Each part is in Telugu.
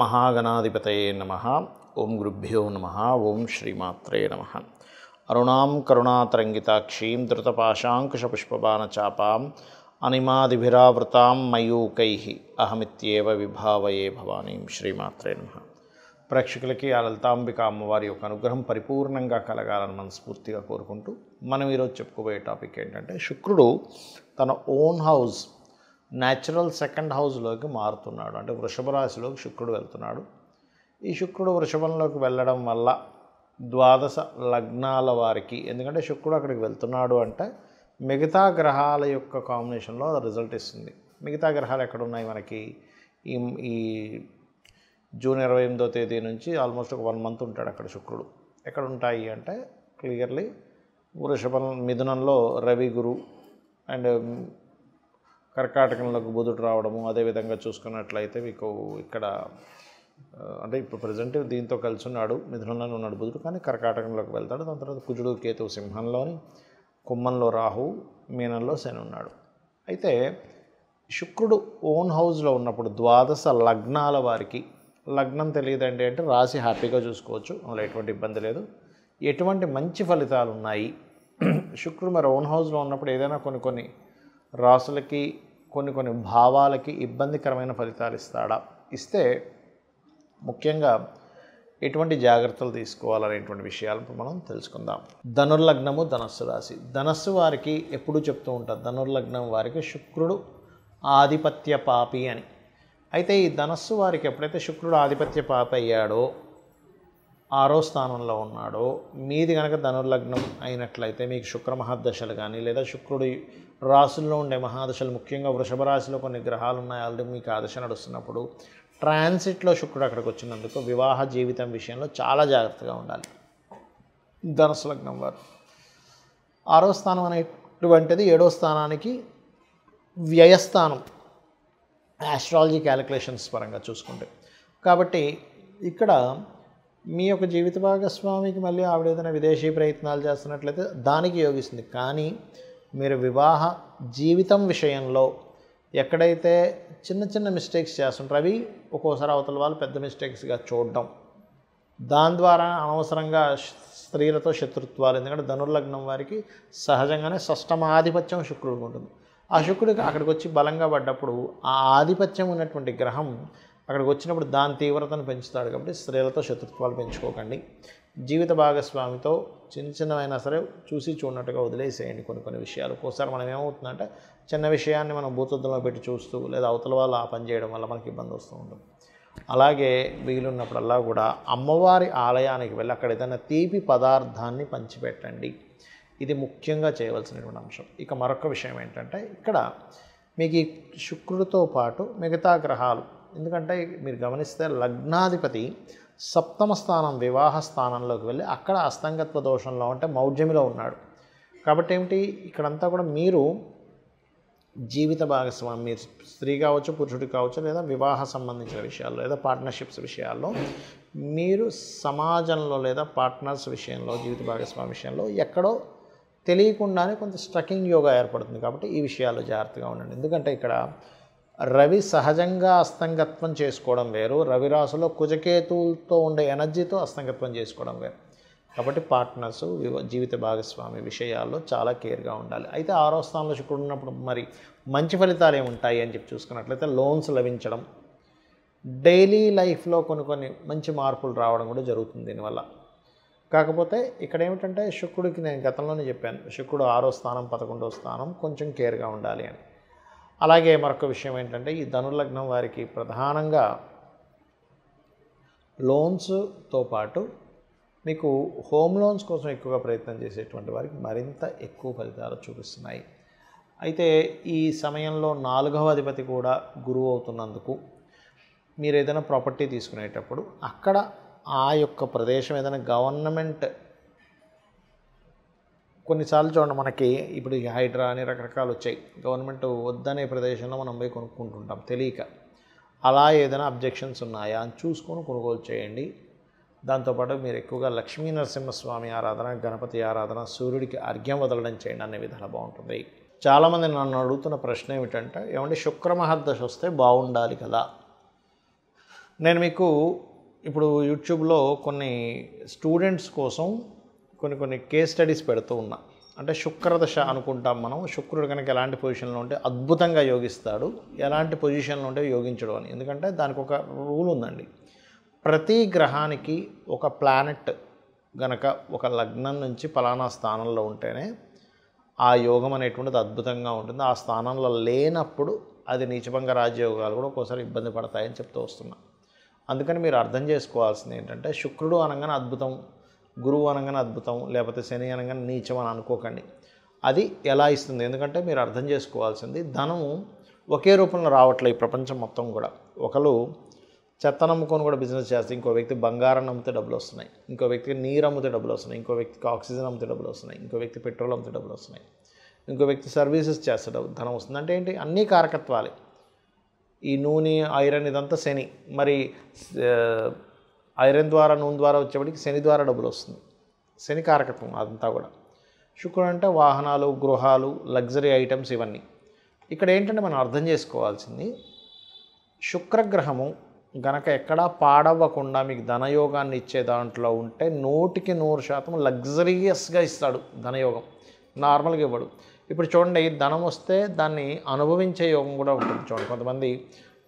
మహాగణాధిపతయే నమః. ఓం గురుభ్యో నమః. ఓం శ్రీమాత్రే నమః. అరుణాం కరుణాతరంగితాక్షీం ధృతపాశాంకుశపుష్పబాణచాపాం అనిమాదిభిరావృతాం మయూకైః అహమిత్యేవ విభావయే భవానీం. శ్రీమాత్రే నమః. ప్రేక్షకులకి ఆ లలితాంబిక అమ్మవారి యొక్క అనుగ్రహం పరిపూర్ణంగా కలగాలని మనస్ఫూర్తిగా కోరుకుంటూ మనం ఈరోజు చెప్పుకోబోయే టాపిక్ ఏంటంటే, శుక్రుడు తన ఓన్ హౌస్ న్యాచురల్ సెకండ్ హౌస్లోకి మారుతున్నాడు. అంటే వృషభ రాశిలోకి శుక్రుడు వెళ్తున్నాడు. ఈ శుక్రుడు వృషభంలోకి వెళ్ళడం వల్ల ద్వాదశ లగ్నాల వారికి, ఎందుకంటే శుక్రుడు అక్కడికి వెళ్తున్నాడు అంటే మిగతా గ్రహాల యొక్క కాంబినేషన్లో రిజల్ట్ ఇస్తుంది. మిగతా గ్రహాలు ఎక్కడున్నాయి మనకి? ఈ జూన్ 28వ తేదీ నుంచి ఆల్మోస్ట్ ఒక 1 మంత్ ఉంటాడు అక్కడ శుక్రుడు. ఎక్కడ ఉంటాయి అంటే క్లియర్లీ వృషభం, మిథునంలో రవి, గురు అండ్ కర్కాటకంలోకి బుధుడు రావడము. అదేవిధంగా చూసుకున్నట్లయితే మీకు ఇక్కడ అంటే ఇప్పుడు ప్రజెంట్ దీంతో కలిసి ఉన్నాడు, మిథునంలోనే ఉన్నాడు బుధుడు, కానీ కర్కాటకంలోకి వెళ్తాడు. దాని తర్వాత కుజుడు, కేతువు సింహంలోని, కుంభంలో రాహు, మీనంలో శని ఉన్నాడు. అయితే శుక్రుడు ఓన్ హౌస్లో ఉన్నప్పుడు ద్వాదశ లగ్నాల వారికి, లగ్నం తెలియదండి అంటే రాశి హ్యాపీగా చూసుకోవచ్చు, అందులో ఎటువంటి ఇబ్బంది లేదు. ఎటువంటి మంచి ఫలితాలు ఉన్నాయి? శుక్రుడు మరి ఓన్ హౌస్లో ఉన్నప్పుడు ఏదైనా కొన్ని రాసులకి, కొన్ని భావాలకి ఇబ్బందికరమైన ఫలితాలు ఇస్తాడా? ఇస్తే ముఖ్యంగా ఎటువంటి జాగ్రత్తలు తీసుకోవాలనేటువంటి విషయాలు మనం తెలుసుకుందాం. ధనుర్లగ్నము, ధనస్సు రాశి. ధనస్సు వారికి ఎప్పుడూ చెప్తూ ఉంటారు, ధనుర్లగ్నం వారికి శుక్రుడు ఆధిపత్య పాపి అని. అయితే ఈ ధనస్సు వారికి ఎప్పుడైతే శుక్రుడు ఆధిపత్య పాపి అయ్యాడో, 6వ స్థానంలో ఉన్నాడో, మీది కనుక ధనుర్లగ్నం అయినట్లయితే మీకు శుక్ర మహాదశలు కానీ, లేదా శుక్రుడు రాశుల్లో ఉండే మహాదశలు, ముఖ్యంగా వృషభ రాశిలో కొన్ని గ్రహాలు ఉన్నాయి, ఆల్రెడీ మీకు ఆ దశ నడుస్తున్నప్పుడు ట్రాన్సిట్లో శుక్రుడు అక్కడికి వచ్చినందుకు వివాహ జీవితం విషయంలో చాలా జాగ్రత్తగా ఉండాలి ధనుసు లగ్నం వారు. 6వ స్థానం అనేటువంటిది 7వ స్థానానికి వ్యయస్థానం ఆస్ట్రాలజీ క్యాలిక్యులేషన్స్ పరంగా చూసుకుంటే. కాబట్టి ఇక్కడ మీ యొక్క జీవిత భాగస్వామికి మళ్ళీ ఆవిడ ఏదైనా విదేశీ ప్రయత్నాలు చేస్తున్నట్లయితే దానికి యోగిస్తుంది. కానీ మీరు వివాహ జీవితం విషయంలో ఎక్కడైతే చిన్న మిస్టేక్స్ చేస్తుంటారు, అవి ఒక్కోసారి అవతల వాళ్ళు పెద్ద మిస్టేక్స్గా చూడడం, దాని ద్వారా అనవసరంగా స్త్రీలతో శత్రుత్వాలు. ఎందుకంటే ధనుర్లగ్నం వారికి సహజంగానే షష్టమాధిపత్యం శుక్రుడికి ఉంటుంది. ఆ శుక్రుడికి అక్కడికి వచ్చి బలంగా పడ్డప్పుడు ఆ ఆధిపత్యం ఉన్నటువంటి గ్రహం అక్కడికి వచ్చినప్పుడు దాని తీవ్రతను పెంచుతాడు. కాబట్టి స్త్రీలతో శత్రుత్వాలు పెంచుకోకండి. జీవిత భాగస్వామితో చిన్నవైనా సరే చూసి చూడనట్టుగా వదిలేసేయండి కొన్ని విషయాలు. ఒక్కోసారి మనం ఏమవుతుందంటే చిన్న విషయాన్ని మనం భూతద్దంలో పెట్టి చూస్తూ, లేదా అవతల వాళ్ళు ఆ పని చేయడం వల్ల మనకి ఇబ్బంది వస్తూ ఉంటుంది. అలాగే వీలున్నప్పుడల్లా కూడా అమ్మవారి ఆలయానికి వెళ్ళి అక్కడ ఏదైనా తీపి పదార్థాన్ని పంచిపెట్టండి. ఇది ముఖ్యంగా చేయవలసినటువంటి అంశం. ఇక మరొక విషయం ఏంటంటే, ఇక్కడ మీకు ఈ శుక్రుడితో పాటు మిగతా గ్రహాలు, ఎందుకంటే మీరు గమనిస్తే లగ్నాధిపతి 7వ స్థానం వివాహ స్థానంలోకి వెళ్ళి అక్కడ అస్తంగత్వ దోషంలో అంటే మౌఢ్యమిలో ఉన్నాడు. కాబట్టి ఏమిటి, ఇక్కడంతా కూడా మీరు జీవిత భాగస్వామి, మీరు స్త్రీ కావచ్చు, పురుషుడు కావచ్చు, లేదా వివాహ సంబంధించిన విషయాల్లో, లేదా పార్ట్నర్షిప్స్ విషయాల్లో, మీరు సమాజంలో లేదా పార్ట్నర్స్ విషయంలో, జీవిత భాగస్వామి విషయంలో ఎక్కడో తెలియకుండానే కొంత స్ట్రకింగ్ యోగా ఏర్పడుతుంది. కాబట్టి ఈ విషయాల్లో జాగ్రత్తగా ఉండండి. ఎందుకంటే ఇక్కడ రవి సహజంగా అస్తంగత్వం చేసుకోవడం వేరు, రవి రాశిలో కుజకేతువులతో ఉండే ఎనర్జీతో అస్తంగత్వం చేసుకోవడం వేరు. కాబట్టి పార్ట్నర్స్, జీవిత భాగస్వామి విషయాల్లో చాలా కేర్గా ఉండాలి. అయితే 6వ స్థానంలో శుక్రుడు ఉన్నప్పుడు మరి మంచి ఫలితాలు ఏముంటాయి అని చెప్పి చూసుకున్నట్లయితే, లోన్స్ లభించడం, డైలీ లైఫ్లో కొన్ని మంచి మార్పులు రావడం కూడా జరుగుతుంది దీనివల్ల. కాకపోతే ఇక్కడ ఏమిటంటే శుక్రుడికి నేను గతంలోనే చెప్పాను, శుక్రుడు 6వ స్థానం 11వ స్థానం కొంచెం కేర్గా ఉండాలి అని. అలాగే మరొక విషయం ఏంటంటే, ఈ ధనుర్లగ్నం వారికి ప్రధానంగా లోన్స్తో పాటు మీకు హోమ్ లోన్స్ కోసం ఎక్కువగా ప్రయత్నం చేసేటువంటి వారికి మరింత ఎక్కువ ఫలితాలు చూపిస్తున్నాయి. అయితే ఈ సమయంలో 4వ అధిపతి కూడా గురువు అవుతున్నందుకు మీరు ఏదైనా ప్రాపర్టీ తీసుకునేటప్పుడు అక్కడ ఆ యొక్క ప్రదేశం ఏదైనా గవర్నమెంట్, కొన్నిసార్లు చూడండి మనకి ఇప్పుడు ఈ హైడ్రా అని రకరకాలు వచ్చాయి, గవర్నమెంట్ వద్దనే ప్రదేశంలో మనం పోయి కొనుక్కుంటుంటాం తెలియక. అలా ఏదైనా అబ్జెక్షన్స్ ఉన్నాయా అని చూసుకొని కొనుగోలు చేయండి. దాంతోపాటు మీరు ఎక్కువగా లక్ష్మీ నరసింహస్వామి ఆరాధన, గణపతి ఆరాధన, సూర్యుడికి అర్ఘ్యం వదలడం చేయండి, అనే విధాలు బాగుంటుంది. చాలామంది నన్ను అడుగుతున్న ప్రశ్న ఏమిటంటే, ఏమంటే శుక్ర మహర్దశ వస్తే బాగుండాలి కదా, నేను మీకు ఇప్పుడు యూట్యూబ్లో కొన్ని స్టూడెంట్స్ కోసం కొన్ని కేస్ స్టడీస్ పెడుతూ ఉన్నా. అంటే శుక్రదశ అనుకుంటాం మనం. శుక్రుడు కనుక ఎలాంటి పొజిషన్లో ఉంటే అద్భుతంగా యోగిస్తాడు, ఎలాంటి పొజిషన్లో ఉంటే యోగించడు అని. ఎందుకంటే దానికి ఒక రూల్ ఉందండి. ప్రతి గ్రహానికి ఒక ప్లానెట్ గనక ఒక లగ్నం నుంచి పలానా స్థానంలో ఉంటేనే ఆ యోగం అనేటువంటిది అద్భుతంగా ఉంటుంది. ఆ స్థానంలో లేనప్పుడు అది నీచభంగ రాజయోగాలు కూడా ఒక్కోసారి ఇబ్బంది పడతాయని చెప్తూ వస్తున్నా. అందుకని మీరు అర్థం చేసుకోవాల్సింది ఏంటంటే, శుక్రుడు అనగానే అద్భుతం, గురువు అనగానే అద్భుతం, లేకపోతే శని అనగానే నీచం అని అనుకోకండి. అది ఎలా ఇస్తుంది? ఎందుకంటే మీరు అర్థం చేసుకోవాల్సింది, ధనము ఒకే రూపంలో రావట్లేదు ఈ ప్రపంచం మొత్తం కూడా. ఒకరు చెత్త నమ్ముకొని కూడా బిజినెస్ చేస్తే, ఇంకో వ్యక్తి బంగారం అమ్మితే డబ్బులు వస్తున్నాయి, ఇంకో వ్యక్తికి నీరు అమ్మితే డబ్బులు వస్తున్నాయి, ఇంకో వ్యక్తికి ఆక్సిజన్ అమ్మితే డబ్బులు వస్తున్నాయి, ఇంకో వ్యక్తి పెట్రోల్ అమ్మితే డబ్బులు వస్తున్నాయి, ఇంకో వ్యక్తి సర్వీసెస్ చేస్తే ధనం వస్తుంది. అంటే ఏంటి? అన్నీ కారకత్వాలే. ఈ నూనె, ఐరన్ ఇదంతా శని. మరి ఐరన్ ద్వారా, నూనె ద్వారా వచ్చేప్పటికి శని ద్వారా డబ్బులు వస్తుంది. శని కారకత్వం అదంతా కూడా. శుక్రుడు అంటే వాహనాలు, గృహాలు, లగ్జరీ ఐటమ్స్ ఇవన్నీ. ఇక్కడ ఏంటంటే మనం అర్థం చేసుకోవాల్సింది, శుక్రగ్రహము గనక ఎక్కడా పాడవ్వకుండా మీకు ధనయోగాన్ని ఇచ్చే దాంట్లో ఉంటే 100% లగ్జరీయస్గా ఇస్తాడు ధనయోగం. నార్మల్గా ఇవ్వడు. ఇప్పుడు చూడండి, ధనం వస్తే దాన్ని అనుభవించే యోగం కూడా ఉంటుంది. చూడండి, కొంతమంది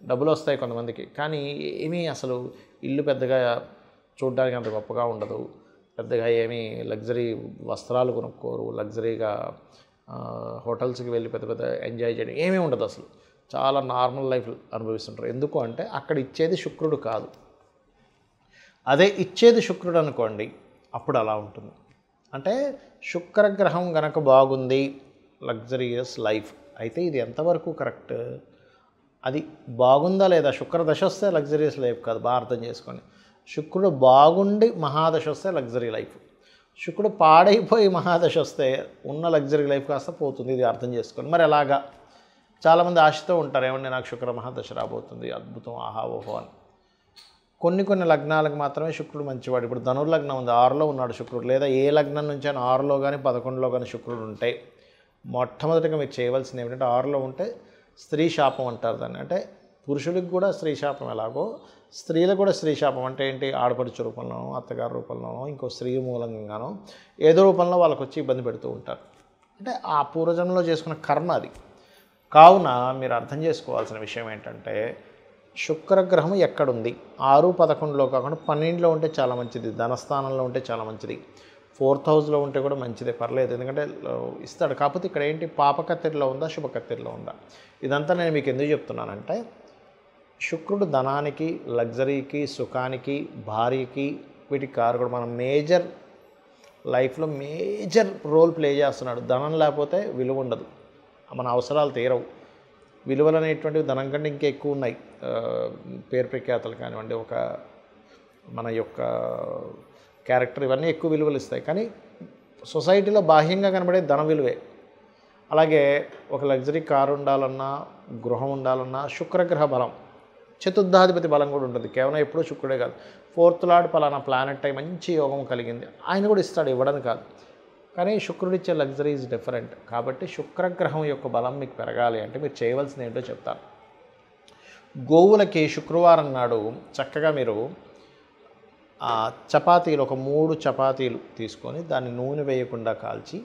డబ్బులు వస్తాయి కొంతమందికి, కానీ ఏమీ అసలు ఇల్లు పెద్దగా చూడడానికి అంత గొప్పగా ఉండదు, పెద్దగా ఏమీ లగ్జరీ వస్త్రాలు కొనుక్కోరు, లగ్జరీగా హోటల్స్కి వెళ్ళి పెద్ద పెద్ద ఎంజాయ్ చేయడం ఏమీ ఉండదు. అసలు చాలా నార్మల్ లైఫ్ అనుభవిస్తుంటారు. ఎందుకు అంటే అక్కడ ఇచ్చేది శుక్రుడు కాదు. అదే ఇచ్చేది శుక్రుడు అనుకోండి, అప్పుడు అలా ఉంటుంది. అంటే శుక్రగ్రహం గనక బాగుంది, లగ్జరియస్ లైఫ్. అయితే ఇది ఎంతవరకు కరెక్ట్? అది బాగుందా లేదా? శుక్రదశ వస్తే లగ్జరియస్ లైఫ్ కాదు, బాగా అర్థం చేసుకోండి. శుక్రుడు బాగుండి మహాదశ వస్తే లగ్జరీ లైఫ్. శుక్రుడు పాడైపోయి మహాదశ వస్తే ఉన్న లగ్జరీ లైఫ్ కాస్త పోతుంది. ఇది అర్థం చేసుకోండి. మరి ఎలాగా? చాలామంది ఆశతో ఉంటారు, ఏమంటే నాకు శుక్ర మహాదశ రాబోతుంది, అద్భుతం, ఆహా ఓహో అని. కొన్ని లగ్నాలకు మాత్రమే శుక్రుడు మంచివాడు. ఇప్పుడు ధనుర్లగ్నం ఉంది, 6లో ఉన్నాడు శుక్రుడు. లేదా ఏ లగ్నం నుంచి అయినా 6లో కానీ 11లో కానీ శుక్రుడు ఉంటే, మొట్టమొదటిగా మీరు చేయవలసింది ఏమిటంటే, 6లో ఉంటే స్త్రీ శాపం అంటారు దాన్ని. అంటే పురుషులకు కూడా స్త్రీ శాపం ఎలాగో, స్త్రీలకు కూడా స్త్రీ శాపం అంటే ఏంటి? ఆడపడుచు రూపంలోనో, అత్తగారి రూపంలోనో, ఇంకో స్త్రీ మూలంగానో ఏదో రూపంలో వాళ్ళకు వచ్చి ఇబ్బంది పెడుతూ ఉంటారు. అంటే ఆ పూర్వజన్మలో చేసుకున్న కర్మ అది. కావున మీరు అర్థం చేసుకోవాల్సిన విషయం ఏంటంటే, శుక్రగ్రహం ఎక్కడుంది? 6, 11లో కాకుండా 12లో ఉంటే చాలా మంచిది, ధనస్థానంలో ఉంటే చాలా మంచిది, 4th హౌస్లో ఉంటే కూడా మంచిదే, పర్లేదు. ఎందుకంటే ఇస్తాడు. కాకపోతే ఇక్కడ ఏంటి? పాపకత్తెరలో ఉందా, శుభకత్తెరలో ఉందా? ఇదంతా నేను మీకు ఎందుకు చెప్తున్నానంటే, శుక్రుడు ధనానికి, లగ్జరీకి, సుఖానికి, భార్యకి, వీటికి కారకుడు. మనం మేజర్ లైఫ్లో మేజర్ రోల్ ప్లే చేస్తున్నాడు. ధనం లేకపోతే విలువ ఉండదు, మన అవసరాలు తీరవు. విలువలు అనేటువంటివి ధనం కంటే ఇంకా ఎక్కువ ఉన్నాయి. పేరు ప్రఖ్యాతలు కానివ్వండి, ఒక మన యొక్క క్యారెక్టర్, ఇవన్నీ ఎక్కువ విలువలు ఇస్తాయి. కానీ సొసైటీలో బాహ్యంగా కనబడే ధన విలువే. అలాగే ఒక లగ్జరీ కారు ఉండాలన్నా, గృహం ఉండాలన్నా శుక్రగ్రహ బలం, చతుర్థాధిపతి బలం కూడా ఉంటుంది. కేవలం ఎప్పుడూ శుక్రుడే కాదు, 4th లార్డ్ పలానా ప్లానెట్ అయి మంచి యోగం కలిగింది, ఆయన కూడా ఇస్తాడు, ఇవ్వడం కాదు. కానీ శుక్రుడు ఇచ్చే లగ్జరీ ఈజ్ డిఫరెంట్. కాబట్టి శుక్రగ్రహం యొక్క బలం మీకు పెరగాలి అంటే మీరు చేయవలసింది ఏంటో చెప్తాను. గోవులకి శుక్రవారం నాడు చక్కగా మీరు చపాతీలు, ఒక 3 చపాతీలు తీసుకొని దాన్ని నూనె వేయకుండా కాల్చి,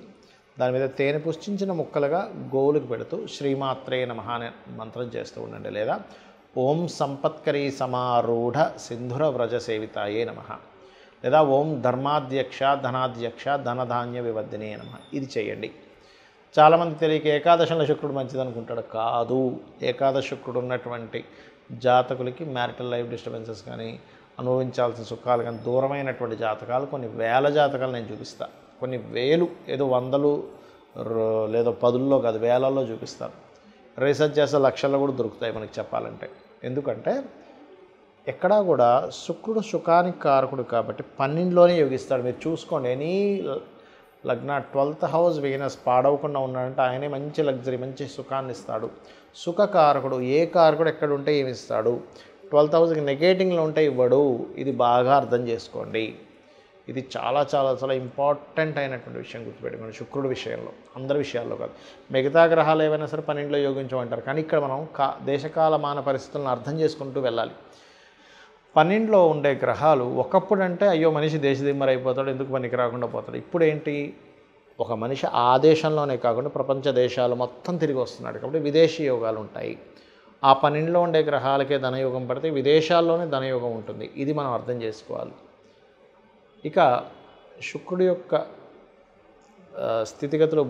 దాని మీద తేనె పుష్టించిన ముక్కలుగా గోవులకు పెడుతూ శ్రీమాత్రే నమః అనే మంత్రం చేస్తూ ఉండండి. లేదా ఓం సంపత్కరీ సమారూఢ సింధుర వ్రజ సేవితాయే నమః, లేదా ఓం ధర్మాధ్యక్ష ధనాధ్యక్ష ధనధాన్య వివర్ధినే నమః. ఇది చేయండి. చాలామంది తెలియక ఏకాదశంలో శుక్రుడు మంచిది అనుకుంటాడు. కాదు. ఏకాదశ శుక్రుడు ఉన్నటువంటి జాతకులకి మ్యారిటల్ లైఫ్ డిస్టర్బెన్సెస్ కానీ, అనుభవించాల్సిన సుఖాలు కానీ దూరమైనటువంటి జాతకాలు కొన్ని వేల జాతకాలు నేను చూపిస్తాను. కొన్ని వేలు, ఏదో 100 లేదో 10లో కాదు, వేలల్లో చూపిస్తాను. రీసెర్చ్ చేస్తే లక్షల్లో కూడా దొరుకుతాయి మనకి చెప్పాలంటే. ఎందుకంటే ఎక్కడా కూడా శుక్రుడు సుఖానికి కారకుడు కాబట్టి 12లోనే యోగిస్తాడు. మీరు చూసుకోండి, ఎనీ లగ్న 12th హౌస్ వీనస్ పాడవకుండా ఉన్నాడంటే ఆయనే మంచి లగ్జరీ, మంచి సుఖాన్ని ఇస్తాడు. సుఖకారకుడు, ఏ కారకుడు ఎక్కడ ఉంటే ఏమి ఇస్తాడు? 12th హౌస్కి నెగేటింగ్లో ఉంటే ఇవ్వడు. ఇది బాగా అర్థం చేసుకోండి. ఇది చాలా చాలా చాలా ఇంపార్టెంట్ అయినటువంటి విషయం గుర్తుపెట్టుకోండి. శుక్రుడి విషయంలో, అందరి విషయాల్లో కాదు. మిగతా గ్రహాలు ఏవైనా సరే 12లో యోగించమంటారు. కానీ ఇక్కడ మనం దేశకాలమాన పరిస్థితులను అర్థం చేసుకుంటూ వెళ్ళాలి. 12లో ఉండే గ్రహాలు ఒకప్పుడు అంటే అయ్యో మనిషి దేశదిమ్మరైపోతాడు, ఎందుకు పనికి రాకుండా పోతాడు. ఇప్పుడు ఏంటి, ఒక మనిషి ఆ దేశంలోనే కాకుండా ప్రపంచ దేశాలు మొత్తం తిరిగి వస్తున్నాడు కాబట్టి విదేశీ యోగాలు ఉంటాయి. ఆ 12లో ఉండే గ్రహాలకే ధనయోగం పడితే విదేశాల్లోనే ధనయోగం ఉంటుంది. ఇది మనం అర్థం చేసుకోవాలి. ఇక శుక్రుడి యొక్క స్థితిగతులు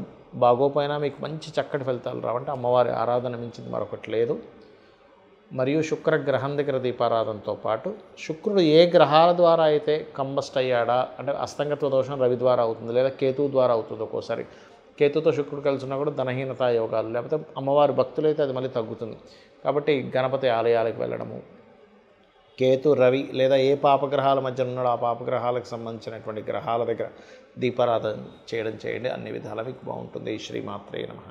బాగోపోయినా మీకు మంచి చక్కటి ఫలితాలు రావంటే అమ్మవారి ఆరాధన మించింది మరొకటి లేదు. మరియు శుక్రగ్రహం దగ్గర దీపారాధనతో పాటు శుక్రుడు ఏ గ్రహాల ద్వారా అయితే కంబస్ట్ అయ్యాడా, అంటే అస్తంగత్వ దోషం రవి ద్వారా అవుతుంది లేదా కేతువు ద్వారా అవుతుంది. ఒక్కోసారి కేతుతో శుక్రుడు కలిసి ఉన్నా కూడా ధనహీనతా యోగాలు, లేకపోతే అమ్మవారి భక్తులైతే అది మళ్ళీ తగ్గుతుంది. కాబట్టి గణపతి ఆలయాలకు వెళ్ళడము, కేతు రవి లేదా ఏ పాపగ్రహాల మధ్య ఉన్నాడో ఆ పాపగ్రహాలకు సంబంధించినటువంటి గ్రహాల దగ్గర దీపారాధన చేయండి. అన్ని విధాలా మీకు బాగుంటుంది. శ్రీమాత్రే నమః.